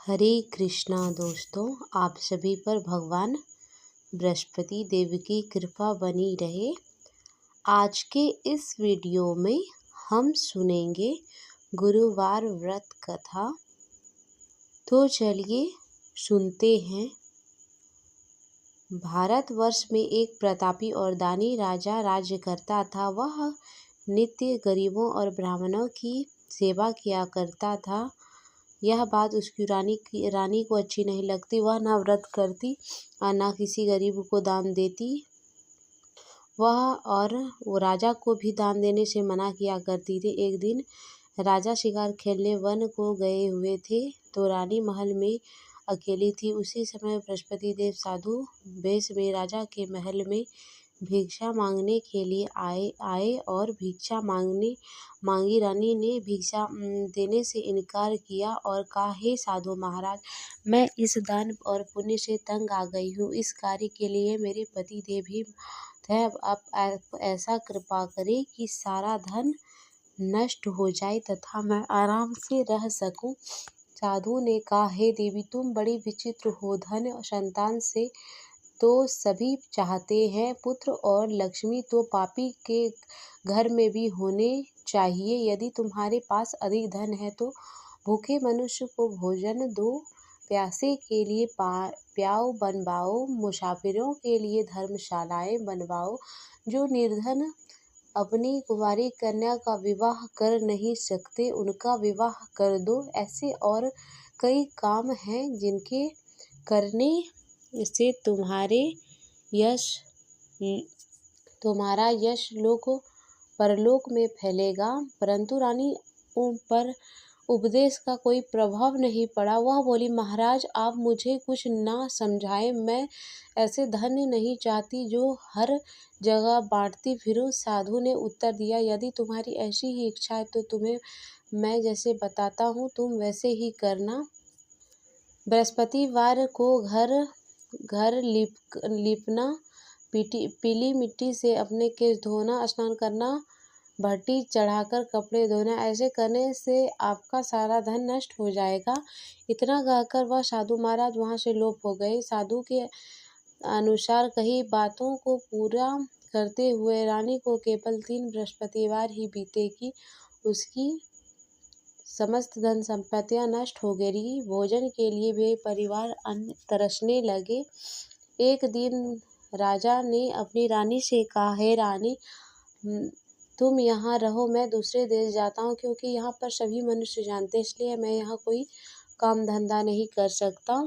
हरे कृष्णा दोस्तों, आप सभी पर भगवान बृहस्पति देव की कृपा बनी रहे। आज के इस वीडियो में हम सुनेंगे गुरुवार व्रत कथा। तो चलिए सुनते हैं। भारतवर्ष में एक प्रतापी और दानी राजा राज्य करता था। वह नित्य गरीबों और ब्राह्मणों की सेवा किया करता था। यह बात उसकी रानी को अच्छी नहीं लगती। वह न व्रत करती और न किसी गरीब को दान देती। वो राजा को भी दान देने से मना किया करती थी। एक दिन राजा शिकार खेलने वन को गए हुए थे तो रानी महल में अकेली थी। उसी समय बृहस्पति देव साधु वेश में राजा के महल में भिक्षा मांगने के लिए आए और भिक्षा मांगी। रानी ने भिक्षा देने से इनकार किया और कहा, हे साधु महाराज, मैं इस दान और पुण्य से तंग आ गई हूँ। इस कार्य के लिए मेरे पति देव ही है। आप ऐसा कृपा करें कि सारा धन नष्ट हो जाए तथा मैं आराम से रह सकूं। साधु ने कहा, हे देवी, तुम बड़ी विचित्र हो। धन संतान से तो सभी चाहते हैं, पुत्र और लक्ष्मी तो पापी के घर में भी होने चाहिए। यदि तुम्हारे पास अधिक धन है तो भूखे मनुष्य को भोजन दो, प्यासे के लिए प्याऊ बनवाओ, मुसाफिरों के लिए धर्मशालाएं बनवाओ। जो निर्धन अपनी कुंवारी कन्या का विवाह कर नहीं सकते, उनका विवाह कर दो। ऐसे और कई काम हैं जिनके करने से तुम्हारा यश परलोक में फैलेगा। परंतु रानी पर उपदेश का कोई प्रभाव नहीं पड़ा। वह बोली, महाराज, आप मुझे कुछ ना समझाएं। मैं ऐसे धन नहीं चाहती जो हर जगह बांटती फिरूं। साधु ने उत्तर दिया, यदि तुम्हारी ऐसी ही इच्छा है तो तुम्हें मैं जैसे बताता हूँ तुम वैसे ही करना। बृहस्पतिवार को घर लीपना, पीली मिट्टी से अपने केश धोना, स्नान करना, भट्टी चढ़ाकर कपड़े धोना। ऐसे करने से आपका सारा धन नष्ट हो जाएगा। इतना कहकर वह साधु महाराज वहां से लोप हो गए। साधु के अनुसार कही बातों को पूरा करते हुए रानी को केवल 3 बृहस्पतिवार ही बीते कि उसकी समस्त धन संपत्तियां नष्ट हो गई। भोजन के लिए वे परिवार अन्न तरसने लगे। एक दिन राजा ने अपनी रानी से कहा, हे रानी, तुम यहाँ रहो, मैं दूसरे देश जाता हूँ, क्योंकि यहाँ पर सभी मनुष्य जानते हैं, इसलिए मैं यहाँ कोई काम धंधा नहीं कर सकता।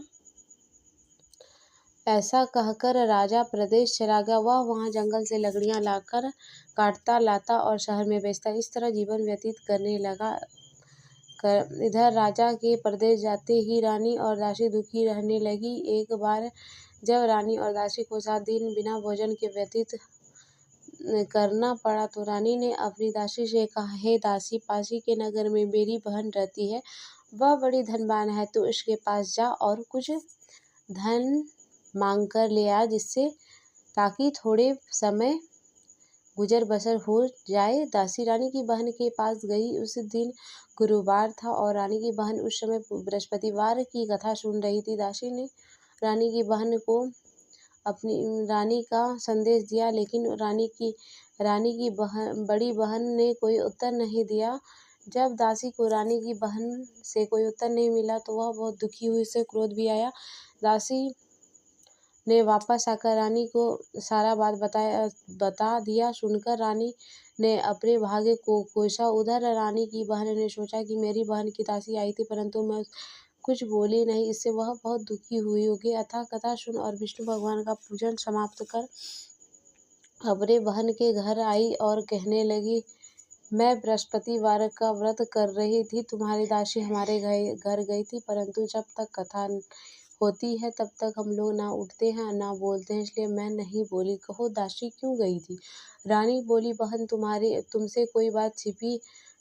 ऐसा कहकर राजा प्रदेश चला गया। वह वहाँ जंगल से लकड़ियाँ लाकर काटता लाता और शहर में बेचता। इस तरह जीवन व्यतीत करने लगा। इधर राजा के प्रदेश जाते ही रानी और दासी दुखी रहने लगी। एक बार जब रानी और दासी को 7 दिन बिना भोजन के व्यतीत करना पड़ा तो रानी ने अपनी दासी से कहा, हे दासी, पासी के नगर में मेरी बहन रहती है। वह बड़ी धनवान है, तो उसके पास जा और कुछ धन मांग कर ले आ, जिससे ताकि थोड़े समय गुजर बसर हो जाए। दासी रानी की बहन के पास गई। उस दिन गुरुवार था और रानी की बहन उस समय बृहस्पतिवार की कथा सुन रही थी। दासी ने रानी की बहन को अपनी रानी का संदेश दिया, लेकिन रानी की बड़ी बहन ने कोई उत्तर नहीं दिया। जब दासी को रानी की बहन से कोई उत्तर नहीं मिला तो वह बहुत दुखी हुई, उसे क्रोध भी आया। दासी ने वापस आकर रानी को सारा बात बता दिया। सुनकर रानी ने अपने भाग्य को कोसा। उधर रानी की बहन ने सोचा कि मेरी बहन की दासी आई थी, परंतु मैं कुछ बोली नहीं, इससे वह बहुत दुखी हुई होगी। अतः कथा सुन और विष्णु भगवान का पूजन समाप्त कर अपने बहन के घर आई और कहने लगी, मैं बृहस्पतिवार का व्रत कर रही थी, तुम्हारी दासी हमारे घर गई थी, परंतु जब तक कथा होती है तब तक हम लोग ना उठते हैं ना बोलते हैं, इसलिए मैं नहीं बोली। कहो, दासी क्यों गई थी? रानी बोली, बहन, तुमसे कोई बात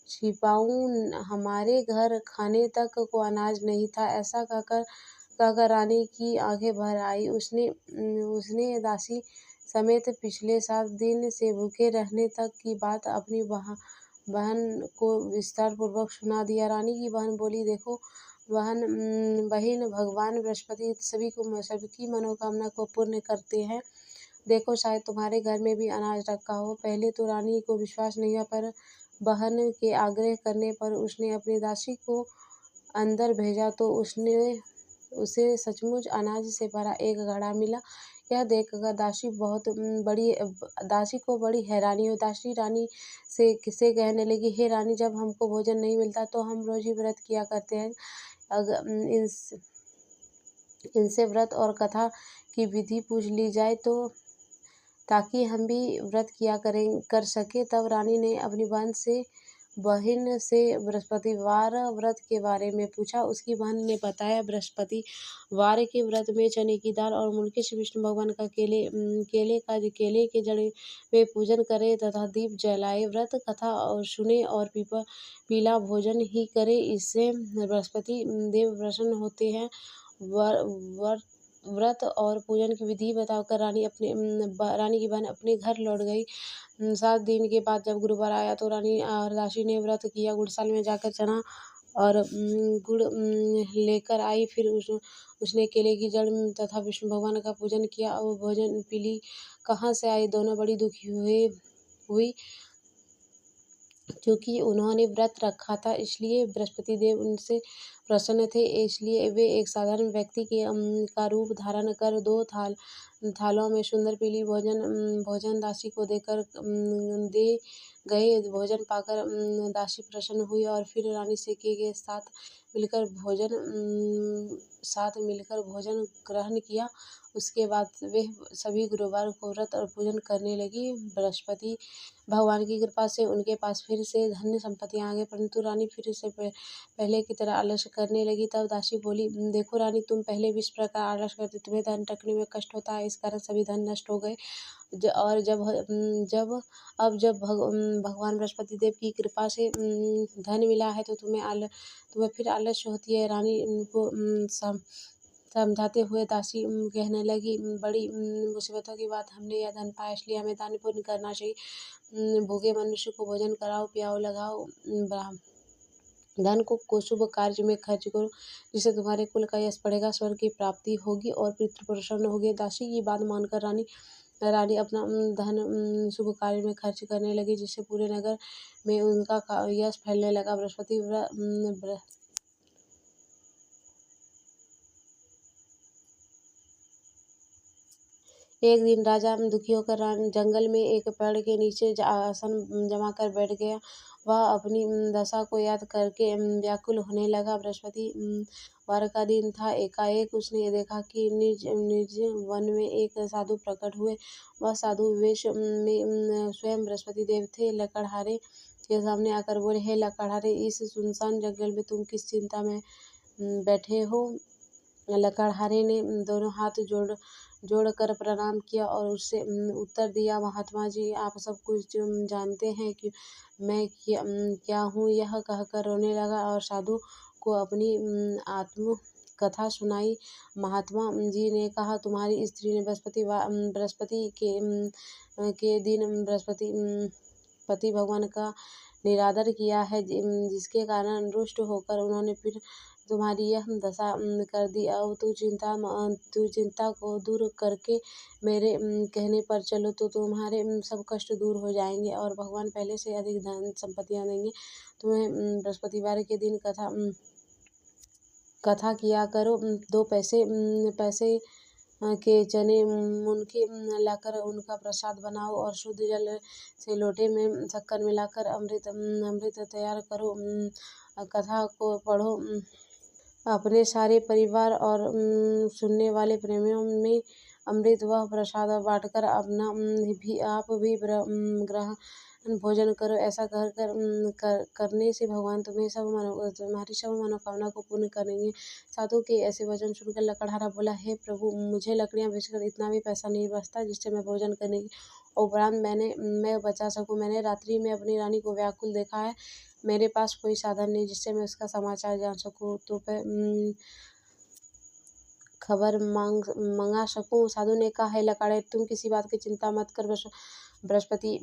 छिपाऊं? हमारे घर खाने तक को अनाज नहीं था। ऐसा कहकर रानी की आंखें भर आई। उसने दासी समेत पिछले 7 दिन से भूखे रहने तक की बात अपनी बहन को विस्तार पूर्वक सुना दिया। रानी की बहन बोली, देखो बहिन भगवान बृहस्पति सबकी मनोकामना को पूर्ण करते हैं। देखो शायद तुम्हारे घर में भी अनाज रखा हो। पहले तो रानी को विश्वास नहीं हुआ, पर बहन के आग्रह करने पर उसने अपनी दासी को अंदर भेजा तो उसे सचमुच अनाज से भरा एक घड़ा मिला। यह देखकर दासी को बड़ी हैरानी हुई। दासी रानी से कहने लगी, हे रानी, जब हमको भोजन नहीं मिलता तो हम रोज ही व्रत किया करते हैं। अगर इनसे व्रत और कथा की विधि पूछ ली जाए तो ताकि हम भी व्रत कर सके। तब रानी ने अपनी बहन से बृहस्पतिवार व्रत के बारे में पूछा। उसकी बहन ने बताया, बृहस्पतिवार के व्रत में चने की दाल और मूल के श्री विष्णु भगवान का केले के जड़ में पूजन करे तथा दीप जलाए, व्रत कथा और सुने और पीला भोजन ही करे। इससे बृहस्पति देव प्रसन्न होते हैं। व्रत और पूजन की विधि बताकर रानी की बहन अपने घर लौट गई। 7 दिन के बाद जब गुरुवार आया तो रानी और दासी ने व्रत किया। गुड़साल में जाकर चना और गुड़ लेकर आई। फिर उसने केले की जड़ तथा विष्णु भगवान का पूजन किया और भोजन पीली कहाँ से आई। दोनों बड़ी दुखी हुई क्योंकि उन्होंने व्रत रखा था, इसलिए बृहस्पति देव उनसे प्रसन्न थे। इसलिए वे एक साधारण व्यक्ति का रूप धारण कर 2 थालों में सुंदर पीली भोजन दासी को दे गए। भोजन पाकर दासी प्रसन्न हुई और फिर रानी के साथ मिलकर भोजन ग्रहण किया। उसके बाद वे सभी गुरुवार को व्रत और पूजन करने लगी। बृहस्पति भगवान की कृपा से उनके पास फिर से धन संपत्तियां आ गई, परंतु रानी फिर से पहले की तरह आलस्य करने लगी। तब दासी बोली, देखो रानी, तुम पहले भी इस प्रकार आलस्य करती, तुम्हें धन रखने में कष्ट होता है, इस कारण सभी धन नष्ट हो गए। और जब भगवान बृहस्पति देव की कृपा से धन मिला है तो तुम्हें फिर आलस्य होती है। रानी उनको समझाते हुए दासी कहने लगी, बड़ी मुसीबतों के बाद हमने यह धन पाया, इसलिए हमें दान पुण्य करना चाहिए। भूखे मनुष्य को भोजन कराओ, पियाओ, लगाओ, धन को शुभ कार्य में खर्च करो, जिससे तुम्हारे कुल का यश बढ़ेगा, स्वर्ग की प्राप्ति होगी और पितृ प्रसन्न होंगे। दासी की बात मानकर रानी अपना धन शुभ कार्य में खर्च करने लगी, जिससे पूरे नगर में उनका यश फैलने लगा। एक दिन राजा दुखी होकर जंगल में एक पेड़ के नीचे आसन जमाकर बैठ गया। वह अपनी दशा को याद करके व्याकुल होने लगा। बृहस्पतिवार का दिन था। एकाएक उसने देखा कि निर्जन वन में एक साधु प्रकट हुए। वह साधु वेश में स्वयं बृहस्पति देव थे। लकड़हारे के सामने आकर बोले, हे लकड़हारे, इस सुनसान जंगल में तुम किस चिंता में बैठे हो? लकड़हारे ने दोनों हाथ जोड़कर प्रणाम किया और उससे उत्तर दिया, महात्मा जी, आप सब कुछ जानते हैं कि मैं क्या हूँ। यह कहकर रोने लगा और साधु को अपनी आत्म कथा सुनाई। महात्मा जी ने कहा, तुम्हारी स्त्री ने बृहस्पति के दिन बृहस्पति भगवान का निरादर किया है, जिसके कारण रुष्ट होकर उन्होंने फिर तुम्हारी यह दशा कर दी। अब तू चिंता को दूर करके मेरे कहने पर चलो तो तुम्हारे सब कष्ट दूर हो जाएंगे और भगवान पहले से अधिक धन संपत्तियां देंगे। तुम्हें बृहस्पतिवार के दिन कथा किया करो। 2 पैसे के चने मुनके लाकर उनका प्रसाद बनाओ और शुद्ध जल से लोटे में शक्कर मिलाकर अमृत तैयार करो। कथा को पढ़ो। अपने सारे परिवार और सुनने वाले प्रेमियों में अमृत व प्रसाद बांटकर आप भी ग्रहण भोजन करो। ऐसा करने से भगवान तुम्हारी सब मनोकामना को पूर्ण करेंगे। साधु के ऐसे वचन सुनकर लकड़हारा बोला, हे प्रभु, मुझे लकड़ियां बेचकर इतना भी पैसा नहीं बचता जिससे मैं भोजन करने की उपरांत मैं बचा सकूं। मैंने रात्रि में अपनी रानी को व्याकुल देखा है। मेरे पास कोई साधन नहीं जिससे मैं उसका समाचार जान सकूं तो खबर मंगा सकूं। साधु ने कहा, हे लकड़हारे, तुम किसी बात की चिंता मत कर। बृहस्पति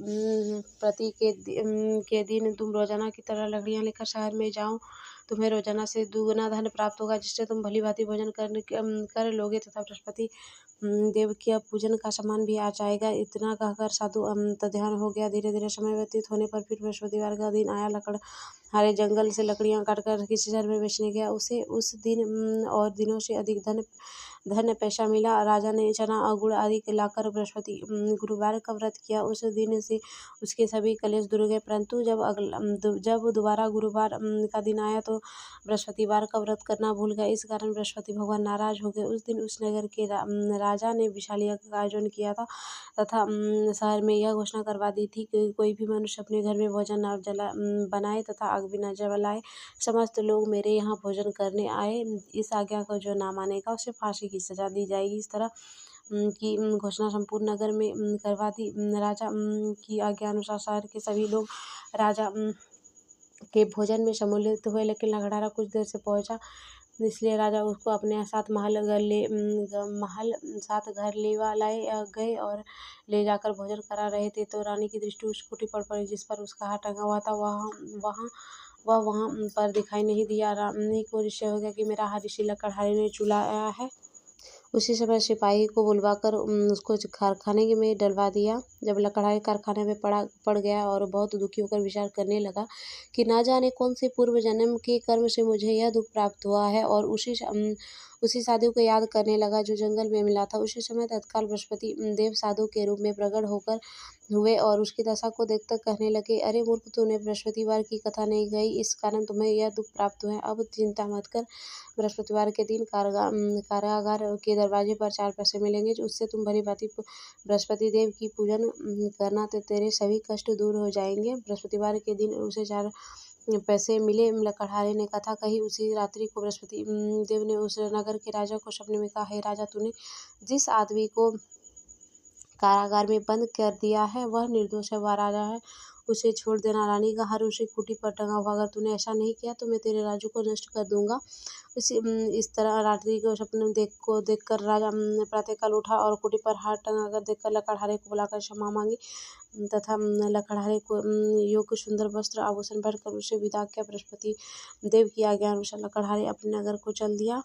के दिन तुम रोजाना की तरह लकड़ियां लेकर शहर में जाओ। तुम्हें रोजाना से दुगुना धन प्राप्त होगा, जिससे तुम भली भांति भोजन कर लोगे तथा बृहस्पति देव के पूजन का सामान भी आ जाएगा। इतना कहकर साधु ध्यान हो गया। धीरे धीरे समय व्यतीत होने पर फिर बृहस्पतिवार का दिन आया। लकड़हारे जंगल से लकड़ियां काटकर किसी शहर में बेचने गया। उसे उस दिन और दिनों से अधिक धन पैसा मिला। राजा ने चना और गुड़ आदि लाकर बृहस्पति गुरुवार का व्रत किया। उस दिन से उसके सभी कलेश दूर हो गए। परंतु जब दोबारा गुरुवार का दिन आया तो बृहस्पतिवार का व्रत करना भूल गया। इस कारण बृहस्पति भगवान नाराज हो गए। उस दिन उस नगर के राजा ने विशाल यज्ञ का आयोजन किया था तथा शहर में यह घोषणा करवा दी थी कि कोई भी मनुष्य अपने घर में भोजन न बनाए तथा आग भी न जलाए। समस्त लोग मेरे यहाँ भोजन करने आए। इस आज्ञा को जो ना मानेगा उसे फांसी की सजा दी जाएगी। इस तरह की घोषणा संपूर्ण नगर में करवा दी। राजा की आज्ञा अनुसार शहर के सभी लोग राजा के भोजन में सम्मिलित हुए, लेकिन लकड़हारा कुछ देर से पहुंचा, इसलिए राजा उसको अपने साथ साथ घर लाए गए और ले जाकर भोजन करा रहे थे तो रानी की दृष्टि उस कुटी पर पड़ी जिस पर उसका हाथ टंगा हुआ था। वह वहाँ पर दिखाई नहीं दिया। रानी को निश्चय हो गया कि मेरा हाथ इसी लकड़हारे ने चुराया है। उसी समय सिपाही को बुलवाकर उसको कारखाने में डलवा दिया। जब लकड़हारे कारखाने में पड़ गया और बहुत दुखी होकर विचार करने लगा कि ना जाने कौन से पूर्व जन्म के कर्म से मुझे यह दुख प्राप्त हुआ है, और उसी साधु को याद करने लगा जो जंगल में मिला था। उसी समय तत्काल बृहस्पति देव साधु के रूप में प्रकट होकर हुए और उसकी दशा को देखकर कहने लगे, अरे मूर्ख, तूने बृहस्पतिवार की कथा नहीं गई, इस कारण तुम्हें यह दुख प्राप्त हुआ है। अब चिंता मत कर, बृहस्पतिवार के दिन कारागार के दरवाजे पर 4 पैसे मिलेंगे, उससे तुम भली भांति बृहस्पति देव की पूजन करना तो तेरे सभी कष्ट दूर हो जाएंगे। बृहस्पतिवार के दिन उसे 4 पैसे मिले। लकड़हारे ने कथा कही। उसी रात्रि को बृहस्पति देव ने उस नगर के राजा को सपने में कहा, हे राजा, तूने जिस आदमी को कारागार में बंद कर दिया है वह निर्दोष है, वह राजा है, उसे छोड़ देना। रानी का हार उसी खूंटी पर टंगा हुआ, अगर तूने ऐसा नहीं किया तो मैं तेरे राज्य को नष्ट कर दूंगा। इस तरह रात्रि को सपने देखकर राजा प्रातःकाल उठा और खूंटी पर हार टंगा कर देखकर लकड़हारे को बुलाकर क्षमा मांगी तथा लकड़हारे को योग्य सुंदर वस्त्र आभूषण पहनकर उसे विदा किया। बृहस्पति देव की आज्ञा अनुसार लकड़हारे अपने नगर को चल दिया।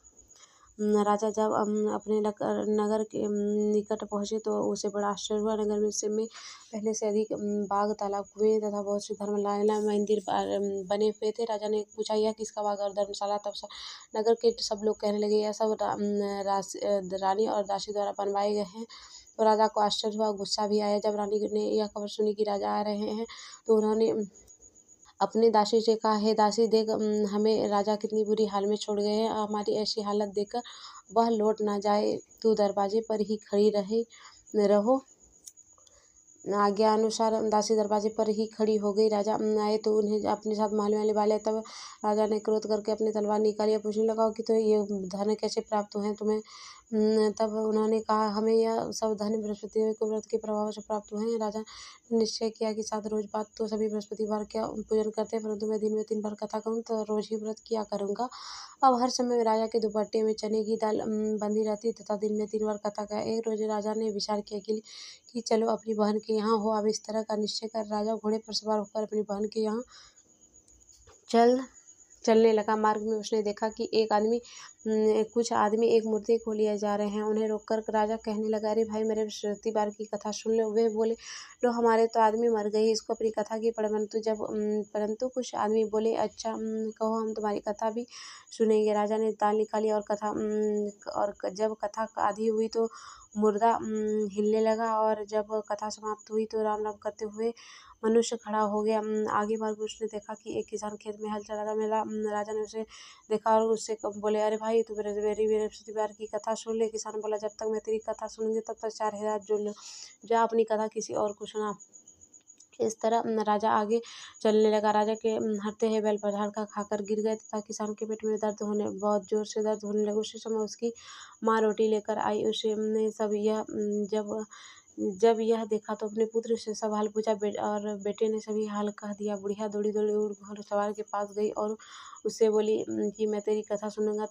राजा जब अपने नगर के निकट पहुंचे तो उसे बड़ा आश्चर्य हुआ। नगर में पहले से अधिक बाग, तालाब, कुएं तथा बहुत सी धर्मशाला मंदिर बने हुए थे। राजा ने पूछा, यह किसका बाग और धर्मशाला? तब नगर के सब लोग कहने लगे, यह सब रानी और दासी द्वारा बनवाए गए हैं। तो राजा को आश्चर्य हुआ, गुस्सा भी आया। जब रानी ने यह खबर सुनी कि राजा आ रहे हैं तो उन्होंने अपनी दासी से कहा, हे दासी, देख हमें राजा कितनी बुरी हाल में छोड़ गए हैं। हमारी ऐसी हालत देखकर वह लौट ना जाए, तू दरवाजे पर ही खड़ी रहो। आज्ञा अनुसार दासी दरवाजे पर ही खड़ी हो गई। राजा आए तो उन्हें अपने साथ महल में लिया। तब राजा ने क्रोध करके अपनी तलवार निकाली और पूछने लगा कि तो ये धन कैसे प्राप्त हुए तुम्हें? तब उन्होंने कहा, हमें यह सब धन बृहस्पति के व्रत के प्रभाव से प्राप्त हुए हैं। राजा ने निश्चय किया कि 7 रोज बाद तो सभी बृहस्पतिवार का पूजन करते हैं, परंतु मैं दिन में 3 बार कथा करूँ तो रोज ही व्रत किया करूँगा। अब हर समय राजा के दुपट्टे में चने की दाल बंधी रहती तथा दिन में 3 बार कथा का। एक रोज राजा ने विचार किया कि चलो अपनी बहन के यहाँ हो। अब इस तरह का निश्चय कर राजा घोड़े पर सवार होकर अपनी बहन के यहाँ चलने लगा। मार्ग में उसने देखा कि कुछ आदमी एक मूर्ति को लिए जा रहे हैं। उन्हें रोककर राजा कहने लगा, अरे भाई, मेरे बृहस्पतिवार की कथा सुन लो। वे बोले, लो, हमारे तो आदमी मर गई, इसको अपनी कथा की परंतु कुछ आदमी बोले, अच्छा, कहो, हम तुम्हारी कथा भी सुनेंगे। राजा ने ताल निकाली और जब कथा आधी हुई तो मुर्दा हिलने लगा, और जब कथा समाप्त हुई तो राम राम करते हुए मनुष्य खड़ा हो गया। आगे बढ़कर उसने देखा कि एक किसान खेत में हल चला रहा। राजा ने उसे देखा और उससे बोले, अरे भाई, तू मेरी बृहस्पतिवार की कथा सुन ले। किसान बोला, जब तक मैं तेरी कथा सुनूंगी तब तक 4000 जोड़ लो, जा अपनी कथा किसी और को सुना। इस तरह राजा आगे चलने लगा। राजा के हरते हुए बैल पर झाड़का खाकर गिर गए तथा किसान के पेट में बहुत जोर से दर्द होने लगा। उसी समय उसकी माँ रोटी लेकर आई। उसने जब यह देखा तो अपने पुत्र से सब हाल पूछा और बेटे ने सभी हाल कह दिया। बुढ़िया दौड़ी दौड़ी उड़ घोड़सवार के पास गई और उससे बोली कि मैं तेरी कथा सुनूंगा,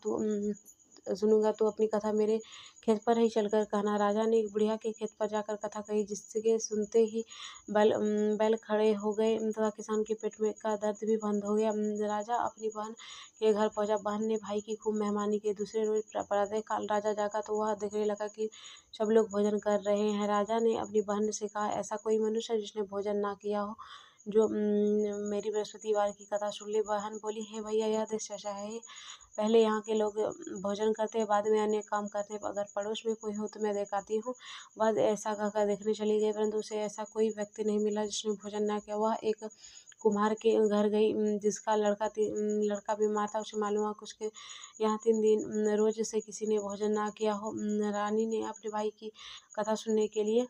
सुनूंगा तो अपनी कथा मेरे खेत पर ही चलकर कहना। राजा ने बुढ़िया के खेत पर जाकर कथा कही, जिसके सुनते ही बैल खड़े हो गए तथा किसान के पेट में का दर्द भी बंद हो गया। राजा अपनी बहन के घर पहुंचा। बहन ने भाई की खूब मेहमानी की। दूसरे रोज प्रातःकाल राजा जागा तो वह देखने लगा कि सब लोग भोजन कर रहे हैं। राजा ने अपनी बहन से कहा, ऐसा कोई मनुष्य है जिसने भोजन ना किया हो, जो मेरी बृहस्पतिवार की कथा सुन ले। बहन बोली, हे भैया, यह देश ऐसा है, पहले यहाँ के लोग भोजन करते हैं, बाद में अन्य काम करते हैं। अगर पड़ोस में कोई हो तो मैं दिखाती हूँ। वह ऐसा कहकर देखने चली गई, परंतु उसे ऐसा कोई व्यक्ति नहीं मिला जिसने भोजन ना किया। वह एक कुम्हार के घर गई, जिसका लड़का बीमार था। उसे मालूम हुआ कि उसके यहाँ 3 दिन रोज से किसी ने भोजन ना किया हो। रानी ने अपने भाई की कथा सुनने के लिए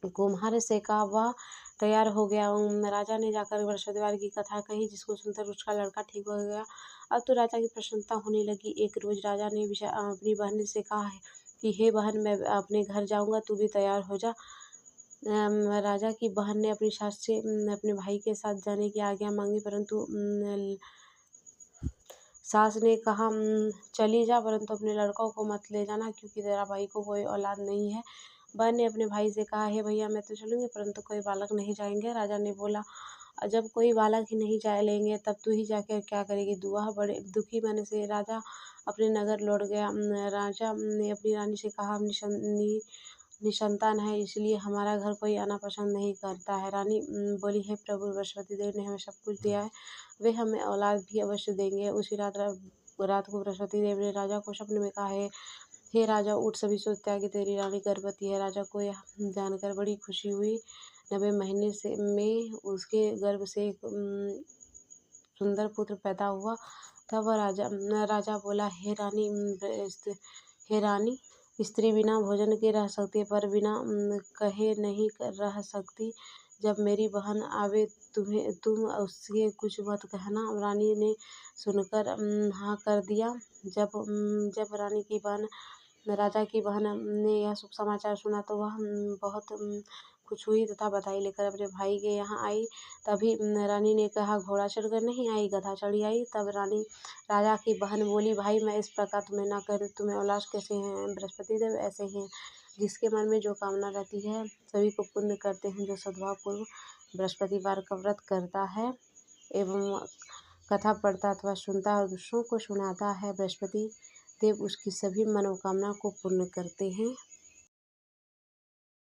कुम्हार से कहा। वह तैयार हो गया। राजा ने जाकर बृहस्पतिवार की कथा कही, जिसको सुनकर उसका लड़का ठीक हो गया। अब तो राजा की प्रसन्नता होने लगी। एक रोज राजा ने अपनी बहन से कहा है कि हे बहन, मैं अपने घर जाऊंगा, तू भी तैयार हो जा। राजा की बहन ने अपनी सास से अपने भाई के साथ जाने की आज्ञा मांगी, परंतु सास ने कहा, चली जा, परंतु अपने लड़कों को मत ले जाना, क्योंकि तेरा भाई को कोई औलाद नहीं है। बहन ने अपने भाई से कहा, हे भैया, मैं तो चलूंगी, परंतु कोई बालक नहीं जाएंगे। राजा ने बोला, जब कोई बालक ही नहीं जा लेंगे तब तू ही जाकर क्या करेगी। वह बड़े दुखी मन से राजा अपने नगर लौट गया। राजा ने अपनी रानी से कहा, हम निसंतान है, इसलिए हमारा घर कोई आना पसंद नहीं करता है। रानी बोली, हे प्रभु, बृहस्पति देव ने हमें सब कुछ दिया है, वे हमें औलाद भी अवश्य देंगे। उसी रात को बृहस्पति देव ने राजा को स्वप्न में कहा है, हे राजा, उठ, सभी सोचता है कि तेरी रानी गर्भवती है। राजा को यह जानकर बड़ी खुशी हुई। 90 महीने में उसके गर्भ से एक सुंदर पुत्र पैदा हुआ। तब वह राजा बोला, हे रानी, स्त्री बिना भोजन के रह सकती है, पर बिना कहे नहीं रह सकती। जब मेरी बहन आवे तुम उससे कुछ मत कहना। रानी ने सुनकर हाँ कर दिया। जब राजा की बहन ने यह शुभ समाचार सुना तो वह बहुत खुश हुई तथा बधाई लेकर अपने भाई के यहाँ आई। तभी रानी ने कहा, घोड़ा चढ़कर नहीं आई, गधा चढ़ी आई। तब राजा की बहन बोली, भाई, मैं इस प्रकार तुम्हें ना कर, तुम्हें औलाद कैसे हैं। बृहस्पति देव ऐसे हैं, जिसके मन में जो कामना रहती है सभी को पूर्ण करते हैं। जो सद्भाव पूर्व बृहस्पतिवार का व्रत करता है एवं कथा पढ़ता अथवा सुनता और दूसरों को सुनाता है, बृहस्पति देव उसकी सभी मनोकामना को पूर्ण करते हैं।